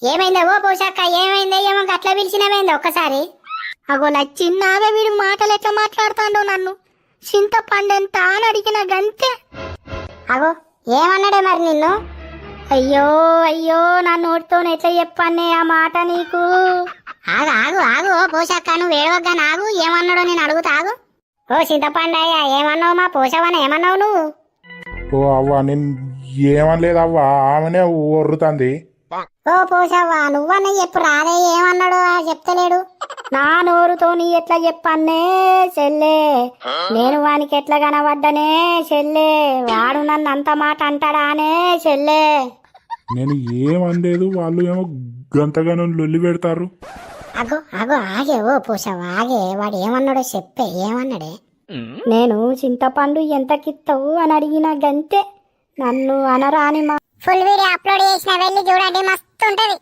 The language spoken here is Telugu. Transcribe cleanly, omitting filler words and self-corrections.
ఏమైందో ఓ పోషాక్క, ఏమైందో ఏమో గట్ల పిలిచినవేందో ఒక్కసారి. అగో లచ్చిన్నావే వీడు మాటలు ఎట్లా మాట్లాడుతాడో నన్ను. చింతపండెంత అని అడిగిన గంతే. అగో ఏమన్నాడే మరి నిన్ను? అయ్యో అయ్యో నా నోటితో ఎట్లా చెప్పానే ఆ మాట నీకు. ఆగు ఆగు ఆగు ఓ పోషాక్క, నువ్వు ఏడవగ్గా నాగు. ఏమన్నాడో నేను అడుగుతా ఆగు. ఓ చింతపండయ్య, ఏమన్నావు మా పోషవని? ఏమన్నావు నువ్వు? ఓ అవ్వ నేను ఏమనలేదు అవ్వ, ఆమెనే ఒర్రుతుంది. ఓ పోషవ్వా, నువ్వన్న చెప్పు రాదే, ఏమన్నాడు చెప్తలేడు. నా నోరుతోని ఎట్లా చెప్పానే చెల్లే, నేను వానికి ఎట్లా కనబడ్డనే చెల్లే, వాడు నన్ను అంత మాట అంటాడానే చెల్లే. నేను ఏమనలేదు, వాళ్ళు ఏమో గంతగానో లొల్లి పెడతారు. అగో అగో ఆగే ఓ పోషవ్వా ఆగే, వాడు ఏమన్నాడో చెప్పే. ఏమన్నాడే? నేను చింతపండు ఎంతకిస్తావు అని అడిగిన గంతే, నన్ను అనరాని మా. ఫుల్ వీడియో అప్లోడ్ చేసిన, వెళ్ళి చూడండి, మస్తు ఉంటది.